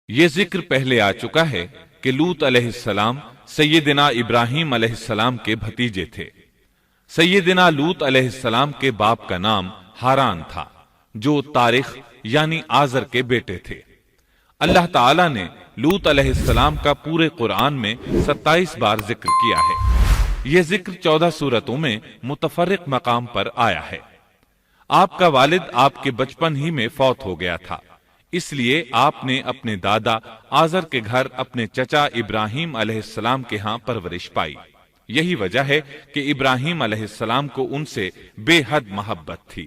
یہ ذکر پہلے آ چکا ہے کہ لوط علیہ السلام سیدنا ابراہیم علیہ السلام کے بھتیجے تھے۔ سیدنا لوط علیہ السلام کے باپ کا نام ہاران تھا، جو تارخ یعنی آزر کے بیٹے تھے۔ اللہ تعالیٰ نے لوط علیہ السلام کا پورے قرآن میں 27 بار ذکر کیا ہے۔ یہ ذکر 14 سورتوں میں متفرق مقام پر آیا ہے۔ آپ کا والد آپ کے بچپن ہی میں فوت ہو گیا تھا، اس لیے آپ نے اپنے دادا آزر کے گھر اپنے چچا ابراہیم علیہ السلام کے ہاں پرورش پائی۔ یہی وجہ ہے کہ ابراہیم علیہ السلام کو ان سے بے حد محبت تھی۔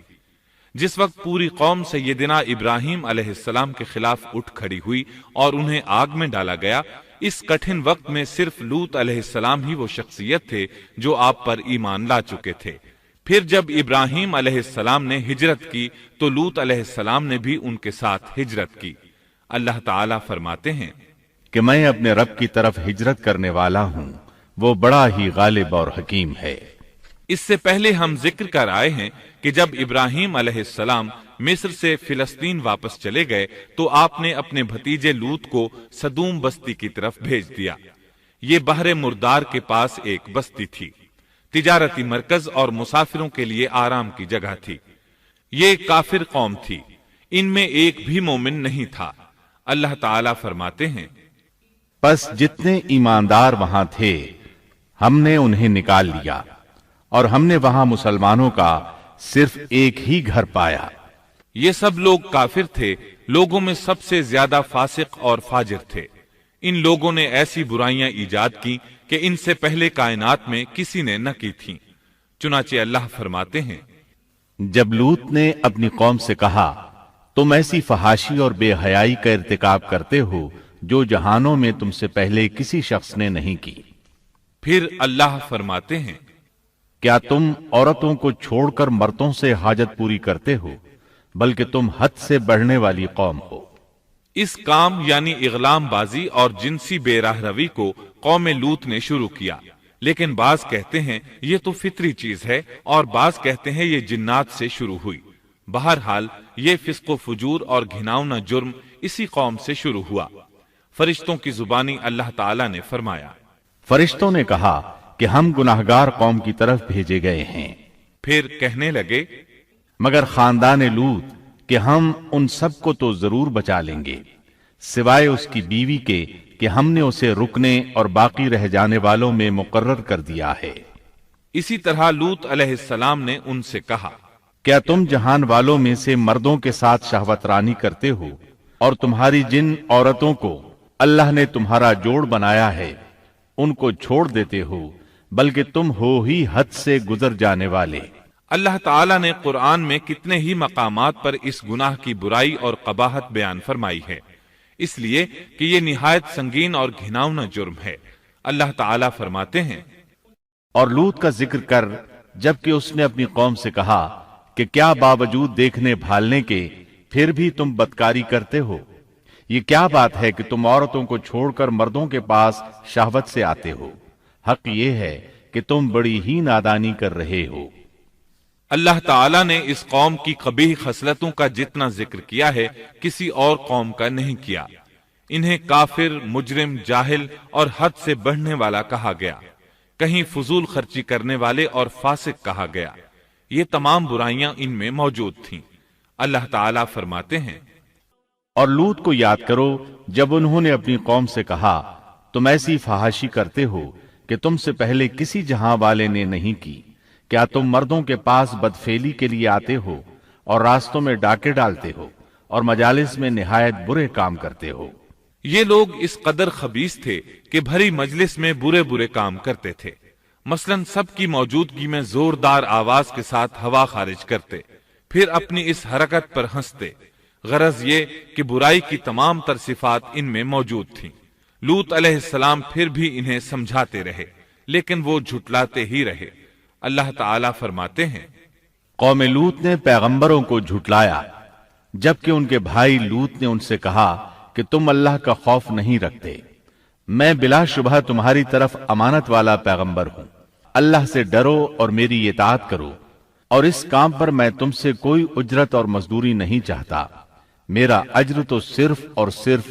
جس وقت پوری قوم سیدنا ابراہیم علیہ السلام کے خلاف اٹھ کھڑی ہوئی اور انہیں آگ میں ڈالا گیا، اس کٹھن وقت میں صرف لوط علیہ السلام ہی وہ شخصیت تھے جو آپ پر ایمان لا چکے تھے۔ پھر جب ابراہیم علیہ السلام نے ہجرت کی تو لوط علیہ السلام نے بھی ان کے ساتھ ہجرت کی۔ اللہ تعالیٰ فرماتے ہیں کہ میں اپنے رب کی طرف ہجرت کرنے والا ہوں، وہ بڑا ہی غالب اور حکیم ہے۔ اس سے پہلے ہم ذکر کر آئے ہیں کہ جب ابراہیم علیہ السلام مصر سے فلسطین واپس چلے گئے تو آپ نے اپنے بھتیجے لوط کو سدوم بستی کی طرف بھیج دیا۔ یہ بحر مردار کے پاس ایک بستی تھی، تجارتی مرکز اور مسافروں کے لیے آرام کی جگہ تھی۔ یہ کافر قوم تھی، ان میں ایک بھی مومن نہیں تھا۔ اللہ تعالیٰ فرماتے ہیں پس جتنے ایماندار وہاں تھے ہم نے انہیں نکال لیا، اور ہم نے وہاں مسلمانوں کا صرف ایک ہی گھر پایا۔ یہ سب لوگ کافر تھے، لوگوں میں سب سے زیادہ فاسق اور فاجر تھے۔ ان لوگوں نے ایسی برائیاں ایجاد کی کہ ان سے پہلے کائنات میں کسی نے نہ کی تھیں۔ چنانچہ اللہ فرماتے ہیں جب لوط نے اپنی قوم سے کہا تم ایسی فحاشی اور بے حیائی کا ارتکاب کرتے ہو جو جہانوں میں تم سے پہلے کسی شخص نے نہیں کی۔ پھر اللہ فرماتے ہیں کیا تم عورتوں کو چھوڑ کر مردوں سے حاجت پوری کرتے ہو، بلکہ تم حد سے بڑھنے والی قوم ہو۔ اس کام یعنی اغلام بازی اور جنسی بے راہ روی کو قوم لوط نے شروع کیا، لیکن بعض کہتے ہیں یہ تو فطری چیز ہے اور بعض کہتے ہیں یہ جنات سے شروع ہوئی۔ بہرحال یہ فسق و فجور اور گھناؤنا جرم اسی قوم سے شروع ہوا۔ فرشتوں کی زبانی اللہ تعالیٰ نے فرمایا فرشتوں نے کہا کہ ہم گناہگار قوم کی طرف بھیجے گئے ہیں۔ پھر کہنے لگے مگر خاندان لوط کہ ہم ان سب کو تو ضرور بچا لیں گے، سوائے اس کی بیوی کے کہ ہم نے اسے رکنے اور باقی رہ جانے والوں میں مقرر کر دیا ہے۔ اسی طرح لوط علیہ السلام نے ان سے کہا کیا تم جہان والوں میں سے مردوں کے ساتھ شہوت رانی کرتے ہو، اور تمہاری جن عورتوں کو اللہ نے تمہارا جوڑ بنایا ہے ان کو چھوڑ دیتے ہو، بلکہ تم ہو ہی حد سے گزر جانے والے۔ اللہ تعالیٰ نے قرآن میں کتنے ہی مقامات پر اس گناہ کی برائی اور قباحت بیان فرمائی ہے، اس لیے کہ یہ نہایت سنگین اور گھناؤنا جرم ہے۔ اللہ تعالیٰ فرماتے ہیں اور لوط کا ذکر کر جبکہ اس نے اپنی قوم سے کہا کہ کیا باوجود دیکھنے بھالنے کے پھر بھی تم بدکاری کرتے ہو؟ یہ کیا بات ہے کہ تم عورتوں کو چھوڑ کر مردوں کے پاس شہوت سے آتے ہو؟ حق یہ ہے کہ تم بڑی ہی نادانی کر رہے ہو۔ اللہ تعالیٰ نے اس قوم کی قبیح خصلتوں کا جتنا ذکر کیا ہے کسی اور قوم کا نہیں کیا۔ انہیں کافر، مجرم، جاہل اور حد سے بڑھنے والا کہا گیا، کہیں فضول خرچی کرنے والے اور فاسق کہا گیا۔ یہ تمام برائیاں ان میں موجود تھیں۔ اللہ تعالیٰ فرماتے ہیں اور لوط کو یاد کرو جب انہوں نے اپنی قوم سے کہا تم ایسی فحاشی کرتے ہو کہ تم سے پہلے کسی جہاں والے نے نہیں کی۔ کیا تم مردوں کے پاس بدفعلی کے لیے آتے ہو اور راستوں میں ڈاکے ڈالتے ہو اور مجالس میں نہایت برے کام کرتے ہو؟ یہ لوگ اس قدر خبیث تھے کہ بھری مجلس میں برے برے کام کرتے تھے۔ مثلا سب کی موجودگی میں زوردار آواز کے ساتھ ہوا خارج کرتے، پھر اپنی اس حرکت پر ہنستے۔ غرض یہ کہ برائی کی تمام تر صفات ان میں موجود تھیں۔ لوط علیہ السلام پھر بھی انہیں سمجھاتے رہے، لیکن وہ جھٹلاتے ہی رہے۔ اللہ تعالیٰ فرماتے ہیں قوم لوط نے پیغمبروں کو جھٹلایا، جبکہ ان کے بھائی لوط نے ان سے کہا کہ تم اللہ کا خوف نہیں رکھتے۔ میں بلا شبہ تمہاری طرف امانت والا پیغمبر ہوں، اللہ سے ڈرو اور میری اطاعت کرو، اور اس کام پر میں تم سے کوئی اجرت اور مزدوری نہیں چاہتا۔ میرا اجر تو صرف اور صرف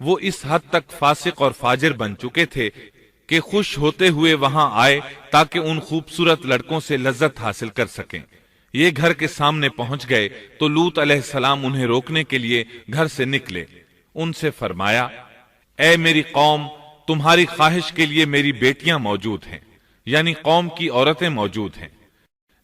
وہ اس حد تک فاسق اور فاجر بن چکے تھے کہ خوش ہوتے ہوئے وہاں آئے تاکہ ان خوبصورت لڑکوں سے لذت حاصل کر سکیں۔ یہ گھر کے سامنے پہنچ گئے تو لوط علیہ السلام انہیں روکنے کے لیے گھر سے نکلے۔ ان سے فرمایا، اے میری قوم، تمہاری خواہش کے لیے میری بیٹیاں موجود ہیں، یعنی قوم کی عورتیں موجود ہیں۔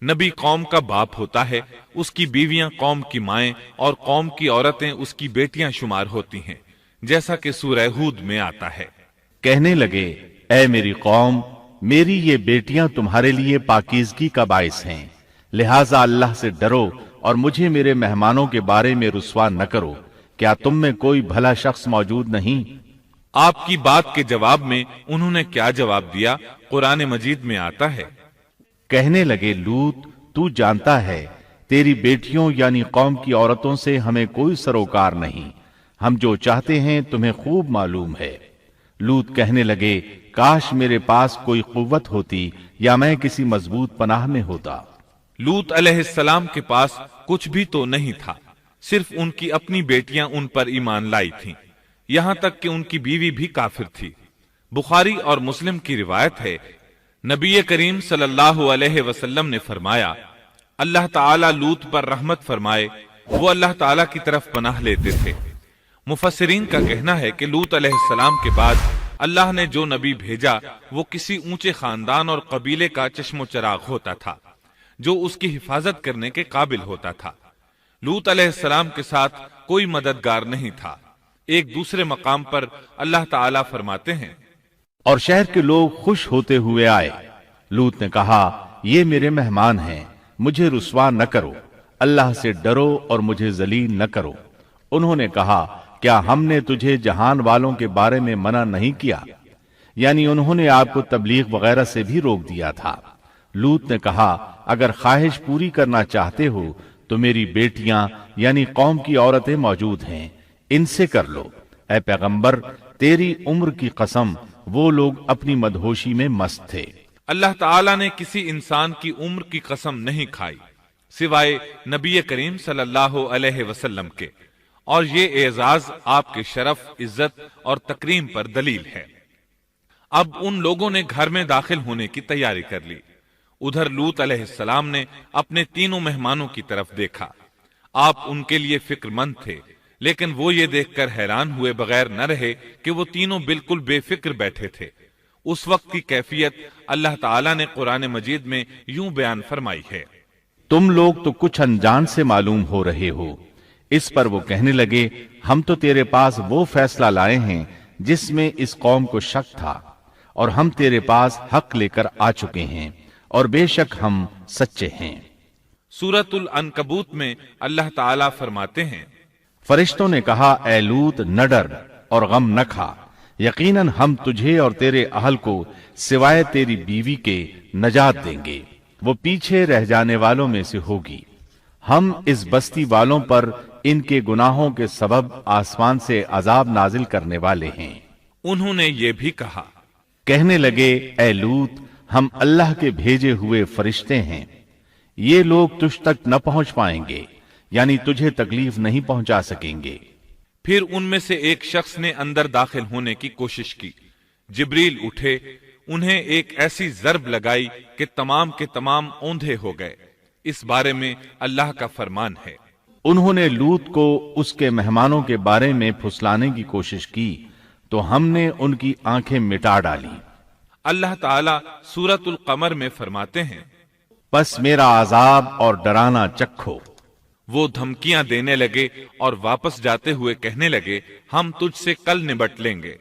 نبی قوم کا باپ ہوتا ہے، اس کی بیویاں قوم کی مائیں اور قوم کی عورتیں اس کی بیٹیاں شمار ہوتی ہیں، جیسا کہ سورہ ہود میں آتا ہے۔ کہنے لگے، اے میری قوم، میری یہ بیٹیاں تمہارے لیے پاکیزگی کا باعث ہیں، لہٰذا اللہ سے ڈرو اور مجھے میرے مہمانوں کے بارے میں رسوا نہ کرو۔ کیا تم میں کوئی بھلا شخص موجود نہیں؟ آپ کی بات کے جواب میں انہوں نے کیا جواب دیا؟ قرآن مجید میں آتا ہے، کہنے لگے، لوط، تو جانتا ہے تیری بیٹیوں یعنی قوم کی عورتوں سے ہمیں کوئی سروکار نہیں، ہم جو چاہتے ہیں تمہیں خوب معلوم ہے۔ لوط کہنے لگے، کاش میرے پاس کوئی قوت ہوتی یا میں کسی مضبوط پناہ میں ہوتا۔ لوط علیہ السلام کے پاس کچھ بھی تو نہیں تھا، صرف ان کی اپنی بیٹیاں ان پر ایمان لائی تھیں، یہاں تک کہ ان کی بیوی بھی کافر تھی۔ بخاری اور مسلم کی روایت ہے، نبی کریم صلی اللہ علیہ وسلم نے فرمایا، اللہ تعالی لوط پر رحمت فرمائے، وہ اللہ تعالی کی طرف پناہ لیتے تھے۔ مفسرین کا کہنا ہے کہ لوط علیہ السلام کے بعد اللہ نے جو نبی بھیجا وہ کسی اونچے خاندان اور قبیلے کا چشم و چراغ ہوتا تھا، جو اس کی حفاظت کرنے کے قابل ہوتا تھا۔ لوط علیہ السلام کے ساتھ کوئی مددگار نہیں تھا۔ ایک دوسرے مقام پر اللہ تعالیٰ فرماتے ہیں، اور شہر کے لوگ خوش ہوتے ہوئے آئے۔ لوط نے کہا، یہ میرے مہمان ہیں، مجھے رسوا نہ کرو، اللہ سے ڈرو اور مجھے ذلیل نہ کرو۔ انہوں نے کہا، کیا ہم نے تجھے جہان والوں کے بارے میں منع نہیں کیا؟ یعنی انہوں نے آپ کو تبلیغ وغیرہ سے بھی روک دیا تھا۔ لوط نے کہا، اگر خواہش پوری کرنا چاہتے ہو تو میری بیٹیاں یعنی قوم کی عورتیں موجود ہیں، ان سے کر لو۔ اے پیغمبر، تیری عمر کی قسم، وہ لوگ اپنی مدہوشی میں مست تھے۔ اللہ تعالیٰ نے کسی انسان کی عمر کی قسم نہیں کھائی سوائے نبی کریم صلی اللہ علیہ وسلم کے، اور یہ اعزاز آپ کے شرف، عزت اور تکریم پر دلیل ہے۔ اب ان لوگوں نے گھر میں داخل ہونے کی تیاری کر لی۔ ادھر لوط علیہ السلام نے اپنے تینوں مہمانوں کی طرف دیکھا۔ آپ ان کے لیے فکر مند تھے، لیکن وہ یہ دیکھ کر حیران ہوئے بغیر نہ رہے کہ وہ تینوں بالکل بے فکر بیٹھے تھے۔ اس وقت کی کیفیت اللہ تعالیٰ نے قرآن مجید میں یوں بیان فرمائی ہے، تم لوگ تو کچھ انجان سے معلوم ہو رہے ہو۔ اس پر وہ کہنے لگے، ہم تو تیرے پاس وہ فیصلہ لائے ہیں جس میں اس قوم کو شک تھا، اور ہم تیرے پاس حق لے کر آ چکے ہیں، اور بے شک ہم سچے ہیں۔ سورۃ العنکبوت میں اللہ تعالیٰ فرماتے ہیں، فرشتوں نے کہا، اے لوط، نہ ڈر اور غم نہ کھا، یقیناً ہم تجھے اور تیرے اہل کو سوائے تیری بیوی کے نجات دیں گے، وہ پیچھے رہ جانے والوں میں سے ہوگی۔ ہم اس بستی والوں پر ان کے گناہوں کے سبب آسمان سے عذاب نازل کرنے والے ہیں۔ انہوں نے یہ بھی کہا، کہنے لگے، اے لوط، ہم اللہ کے بھیجے ہوئے فرشتے ہیں، یہ لوگ تجھ تک نہ پہنچ پائیں گے، یعنی تجھے تکلیف نہیں پہنچا سکیں گے۔ پھر ان میں سے ایک شخص نے اندر داخل ہونے کی کوشش کی۔ جبریل اٹھے، انہیں ایک ایسی ضرب لگائی کہ تمام کے تمام اوندھے ہو گئے۔ اس بارے میں اللہ کا فرمان ہے، انہوں نے لوط کو اس کے مہمانوں کے بارے میں پھسلانے کی کوشش کی تو ہم نے ان کی آنکھیں مٹا ڈالی۔ اللہ تعالیٰ سورۃ القمر میں فرماتے ہیں، پس میرا عذاب اور ڈرانا چکھو۔ وہ دھمکیاں دینے لگے اور واپس جاتے ہوئے کہنے لگے، ہم تجھ سے کل نبٹ لیں گے۔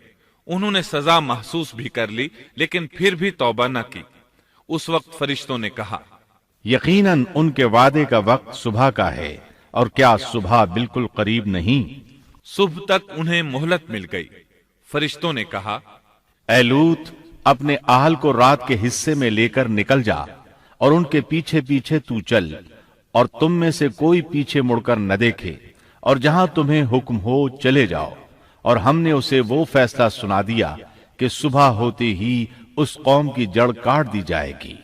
انہوں نے سزا محسوس بھی کر لی، لیکن پھر بھی توبہ نہ کی۔ اس وقت فرشتوں نے کہا، یقیناً ان کے وعدے کا وقت صبح کا ہے، اور کیا صبح بالکل قریب نہیں؟ صبح تک انہیں مہلت مل گئی۔ فرشتوں نے کہا، اے لوط، اپنے اہل کو رات کے حصے میں لے کر نکل جا، اور ان کے پیچھے پیچھے تو چل، اور تم میں سے کوئی پیچھے مڑ کر نہ دیکھے، اور جہاں تمہیں حکم ہو چلے جاؤ۔ اور ہم نے اسے وہ فیصلہ سنا دیا کہ صبح ہوتے ہی اس قوم کی جڑ کاٹ دی جائے گی۔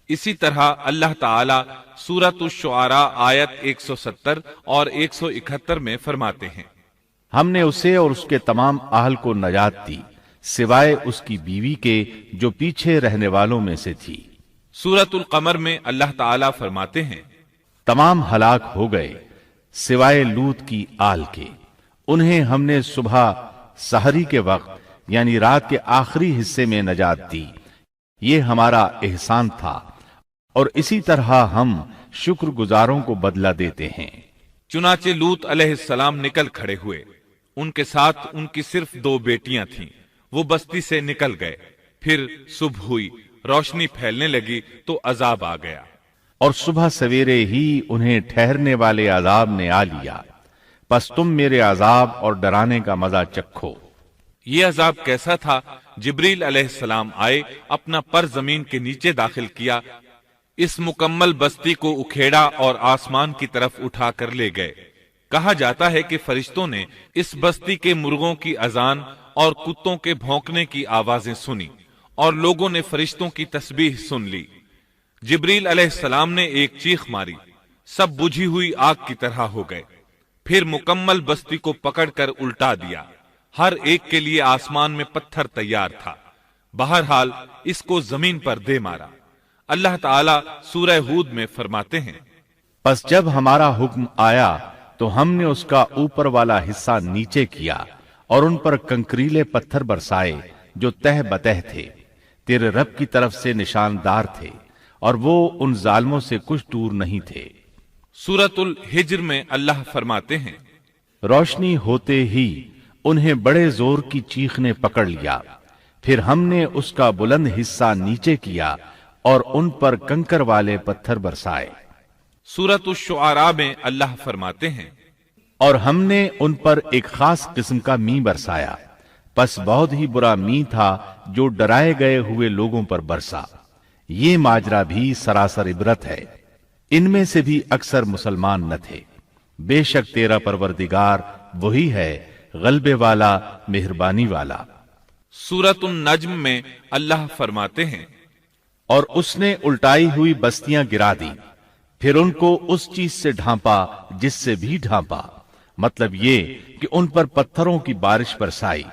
اسی طرح اللہ تعالیٰ سورۃ الشعراء آیت 170 اور 171 میں فرماتے ہیں، ہم نے اسے اور اس کے تمام اہل کو نجات دی سوائے اس کی بیوی کے جو پیچھے رہنے والوں میں سے تھی۔ سورۃ القمر میں اللہ تعالیٰ فرماتے ہیں، تمام ہلاک ہو گئے سوائے لوط کی آل کے، انہیں ہم نے صبح سحری کے وقت یعنی رات کے آخری حصے میں نجات دی، یہ ہمارا احسان تھا اور اسی طرح ہم شکر گزاروں کو بدلہ دیتے ہیں۔ چنانچہ لوط علیہ السلام نکل کھڑے ہوئے، ان کے ساتھ ان کی صرف 2 بیٹیاں تھیں، وہ بستی سے نکل گئے۔ پھر صبح ہوئی، روشنی پھیلنے لگی تو عذاب آ گیا، اور صبح سویرے ہی انہیں ٹھہرنے والے عذاب نے آ لیا، پس تم میرے عذاب اور ڈرانے کا مزہ چکھو۔ یہ عذاب کیسا تھا؟ جبریل علیہ السلام آئے، اپنا پر زمین کے نیچے داخل کیا، اس مکمل بستی کو اکھیڑا اور آسمان کی طرف اٹھا کر لے گئے۔ کہا جاتا ہے کہ فرشتوں نے اس بستی کے مرغوں کی اذان اور کتوں کے بھونکنے کی آوازیں سنی، اور لوگوں نے فرشتوں کی تسبیح سن لی۔ جبریل علیہ السلام نے ایک چیخ ماری، سب بجھی ہوئی آگ کی طرح ہو گئے، پھر مکمل بستی کو پکڑ کر الٹا دیا، ہر ایک کے لیے آسمان میں پتھر تیار تھا، بہرحال اس کو زمین پر دے مارا۔ اللہ تعالیٰ سورہ ہود میں فرماتے ہیں، پس جب ہمارا حکم آیا تو ہم نے اس کا اوپر والا حصہ نیچے کیا اور ان پر کنکریلے پتھر برسائے جو تہ بتہ تھے، تیرے رب کی طرف سے نشاندار تھے، اور وہ ان ظالموں سے کچھ دور نہیں تھے۔ سورۃ الحجر میں اللہ فرماتے ہیں، روشنی ہوتے ہی انہیں بڑے زور کی چیخ نے پکڑ لیا، پھر ہم نے اس کا بلند حصہ نیچے کیا اور ان پر کنکر والے پتھر برسائے۔ سورۃ الشعراء میں اللہ فرماتے ہیں، اور ہم نے ان پر ایک خاص قسم کا می برسایا، پس بہت ہی برا می تھا جو ڈرائے گئے ہوئے لوگوں پر برسا۔ یہ ماجرا بھی سراسر عبرت ہے، ان میں سے بھی اکثر مسلمان نہ تھے۔ بے شک تیرا پروردگار وہی ہے غلبے والا، مہربانی والا۔ سورۃ النجم میں اللہ فرماتے ہیں، اور اس نے الٹائی ہوئی بستیاں گرا دی، پھر ان کو اس چیز سے ڈھانپا جس سے بھی ڈھانپا، مطلب یہ کہ ان پر پتھروں کی بارش برسائی۔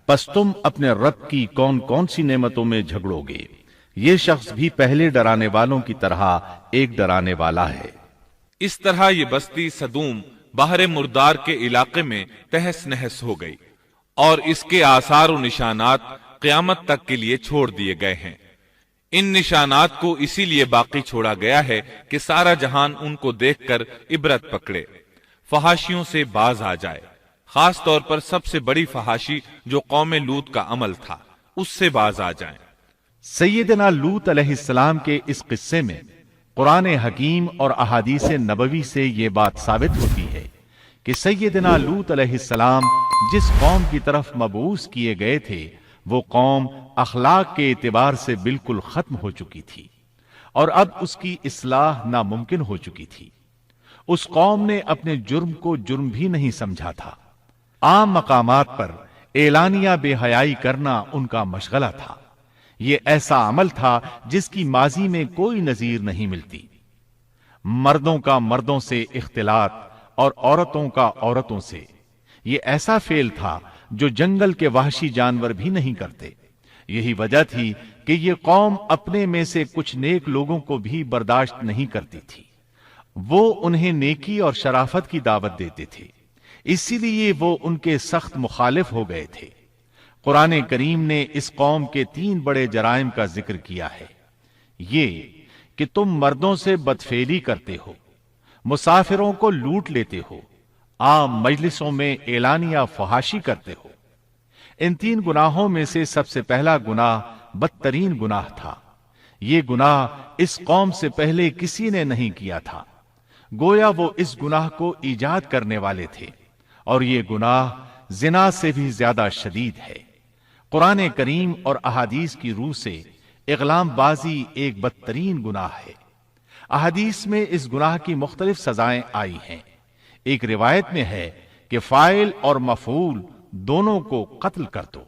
پس تم اپنے رب کی کون کون سی نعمتوں میں جھگڑو گے؟ یہ شخص بھی پہلے ڈرانے والوں کی طرح ایک ڈرانے والا ہے۔ اس طرح یہ بستی سدوم باہر مردار کے علاقے میں تہس نہس ہو گئی، اور اس کے آثار و نشانات قیامت تک کے لیے چھوڑ دیے گئے ہیں۔ ان نشانات کو اسی لیے باقی چھوڑا گیا ہے کہ سارا جہان ان کو دیکھ کر عبرت پکڑے، فحاشیوں سے باز آ جائے، خاص طور پر سب سے بڑی فحاشی جو قوم لوط کا عمل تھا، اس سے باز آ جائیں۔ سیدنا لوط علیہ السلام کے اس قصے میں قرآن حکیم اور احادیث نبوی سے یہ بات ثابت ہوتی ہے کہ سیدنا لوط علیہ السلام جس قوم کی طرف مبعوث کیے گئے تھے، وہ قوم اخلاق کے اعتبار سے بالکل ختم ہو چکی تھی، اور اب اس کی اصلاح ناممکن ہو چکی تھی۔ اس قوم نے اپنے جرم کو جرم بھی نہیں سمجھا تھا، عام مقامات پر اعلانیہ بے حیائی کرنا ان کا مشغلہ تھا۔ یہ ایسا عمل تھا جس کی ماضی میں کوئی نظیر نہیں ملتی۔ مردوں کا مردوں سے اختلاط اور عورتوں کا عورتوں سے، یہ ایسا فعل تھا جو جنگل کے وحشی جانور بھی نہیں کرتے۔ یہی وجہ تھی کہ یہ قوم اپنے میں سے کچھ نیک لوگوں کو بھی برداشت نہیں کرتی تھی، وہ انہیں نیکی اور شرافت کی دعوت دیتے تھے، اسی لیے وہ ان کے سخت مخالف ہو گئے تھے۔ قرآن کریم نے اس قوم کے 3 بڑے جرائم کا ذکر کیا ہے، یہ کہ تم مردوں سے بدفعلی کرتے ہو، مسافروں کو لوٹ لیتے ہو، عام مجلسوں میں اعلانیہ فحاشی کرتے ہو۔ ان 3 گناہوں میں سے سب سے پہلا گناہ بدترین گناہ تھا۔ یہ گناہ اس قوم سے پہلے کسی نے نہیں کیا تھا، گویا وہ اس گناہ کو ایجاد کرنے والے تھے، اور یہ گناہ زنا سے بھی زیادہ شدید ہے۔ قرآن کریم اور احادیث کی روح سے اغلام بازی ایک بدترین گناہ ہے۔ احادیث میں اس گناہ کی مختلف سزائیں آئی ہیں۔ ایک روایت میں ہے کہ فاعل اور مفعول دونوں کو قتل کر دو۔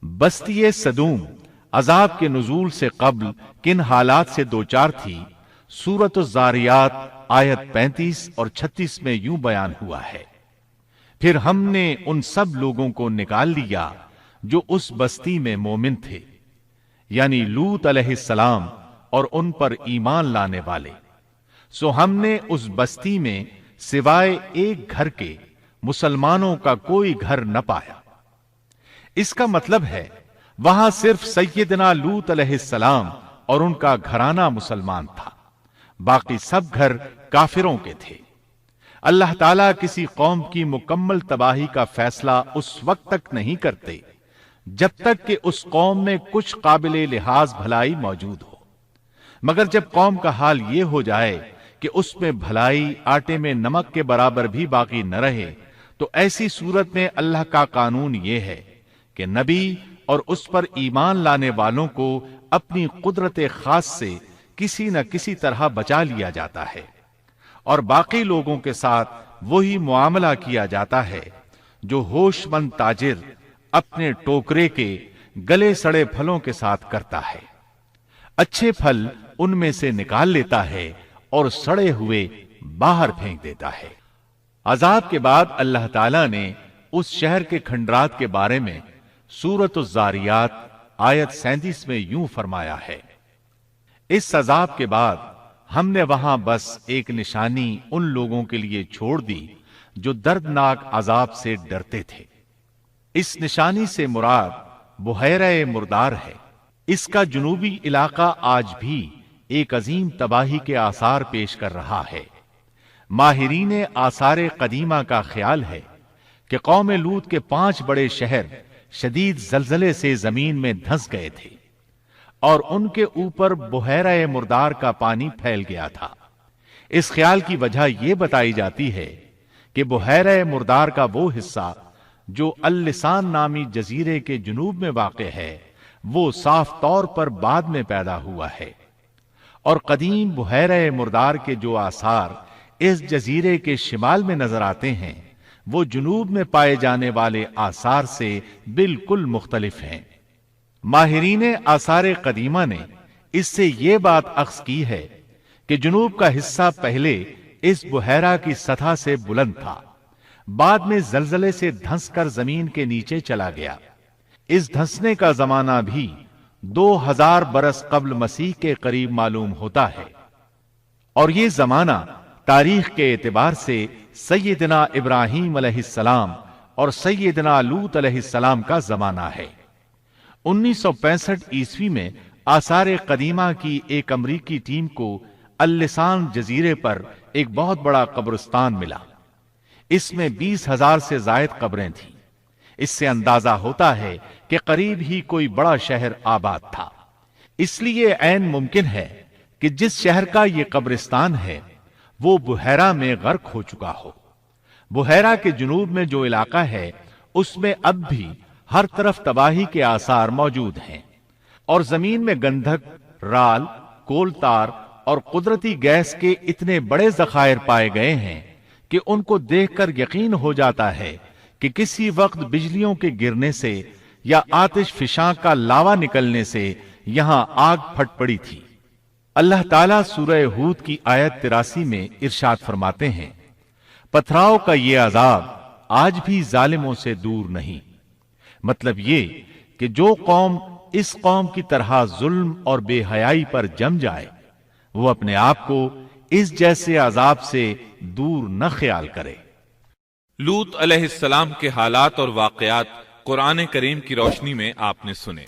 بستی سدوم عذاب کے نزول سے قبل کن حالات سے دوچار تھی، سورۃ الزاریات آیت 35 اور 36 میں یوں بیان ہوا ہے، پھر ہم نے ان سب لوگوں کو نکال لیا جو اس بستی میں مومن تھے، یعنی لوط علیہ السلام اور ان پر ایمان لانے والے، سو ہم نے اس بستی میں سوائے ایک گھر کے مسلمانوں کا کوئی گھر نہ پایا۔ اس کا مطلب ہے وہاں صرف سیدنا لوط علیہ السلام اور ان کا گھرانہ مسلمان تھا، باقی سب گھر کافروں کے تھے۔ اللہ تعالیٰ کسی قوم کی مکمل تباہی کا فیصلہ اس وقت تک نہیں کرتے جب تک کہ اس قوم میں کچھ قابل لحاظ بھلائی موجود ہو، مگر جب قوم کا حال یہ ہو جائے کہ اس میں بھلائی آٹے میں نمک کے برابر بھی باقی نہ رہے، تو ایسی صورت میں اللہ کا قانون یہ ہے کہ نبی اور اس پر ایمان لانے والوں کو اپنی قدرت خاص سے کسی نہ کسی طرح بچا لیا جاتا ہے، اور باقی لوگوں کے ساتھ وہی معاملہ کیا جاتا ہے جو ہوش مند تاجر اپنے ٹوکرے کے گلے سڑے پھلوں کے ساتھ کرتا ہے۔ اچھے پھل ان میں سے نکال لیتا ہے اور سڑے ہوئے باہر پھینک دیتا ہے۔ عذاب کے بعد اللہ تعالیٰ نے اس شہر کے کھنڈرات کے بارے میں سورۃ الزاریات آیت 37 میں یوں فرمایا ہے، اس عذاب کے بعد ہم نے وہاں بس ایک نشانی ان لوگوں کے لیے چھوڑ دی جو دردناک عذاب سے ڈرتے تھے۔ اس نشانی سے مراد بحیرہ مردار ہے۔ اس کا جنوبی علاقہ آج بھی ایک عظیم تباہی کے آثار پیش کر رہا ہے۔ ماہرین آثار قدیمہ کا خیال ہے کہ قوم لوط کے 5 بڑے شہر شدید زلزلے سے زمین میں دھنس گئے تھے اور ان کے اوپر بحیرہ مردار کا پانی پھیل گیا تھا۔ اس خیال کی وجہ یہ بتائی جاتی ہے کہ بحیرہ مردار کا وہ حصہ جو اللسان نامی جزیرے کے جنوب میں واقع ہے، وہ صاف طور پر بعد میں پیدا ہوا ہے، اور قدیم بحیرہ مردار کے جو آثار اس جزیرے کے شمال میں نظر آتے ہیں وہ جنوب میں پائے جانے والے آثار سے بالکل مختلف ہیں۔ ماہرین آثار قدیمہ نے اس سے یہ بات اخذ کی ہے کہ جنوب کا حصہ پہلے اس بحیرہ کی سطح سے بلند تھا، بعد میں زلزلے سے دھنس کر زمین کے نیچے چلا گیا۔ اس دھنسنے کا زمانہ بھی 2000 برس قبل مسیح کے قریب معلوم ہوتا ہے، اور یہ زمانہ تاریخ کے اعتبار سے سیدنا ابراہیم علیہ السلام اور سیدنا لوط علیہ السلام کا زمانہ ہے۔ 1965 عیسوی میں آثار قدیمہ کی ایک امریکی ٹیم کو اللسان جزیرے پر ایک بہت بڑا قبرستان ملا۔ اس میں 20,000 سے زائد قبریں تھیں۔ اس سے اندازہ ہوتا ہے کہ قریب ہی کوئی بڑا شہر آباد تھا۔ اس لیے عین ممکن ہے کہ جس شہر کا یہ قبرستان ہے وہ بحیرہ میں غرق ہو چکا ہو۔ بحیرہ کے جنوب میں جو علاقہ ہے اس میں اب بھی ہر طرف تباہی کے آثار موجود ہیں، اور زمین میں گندھک، رال، کول تار اور قدرتی گیس کے اتنے بڑے ذخائر پائے گئے ہیں کہ ان کو دیکھ کر یقین ہو جاتا ہے کہ کسی وقت بجلیوں کے گرنے سے یا آتش فشاں کا لاوا نکلنے سے یہاں آگ پھٹ پڑی تھی۔ اللہ تعالیٰ سورہ ہود کی آیت 83 میں ارشاد فرماتے ہیں، پتھراؤ کا یہ عذاب آج بھی ظالموں سے دور نہیں۔ مطلب یہ کہ جو قوم اس قوم کی طرح ظلم اور بے حیائی پر جم جائے وہ اپنے آپ کو اس جیسے عذاب سے دور نہ خیال کرے۔ لوط علیہ السلام کے حالات اور واقعات قرآن کریم کی روشنی میں آپ نے سنے۔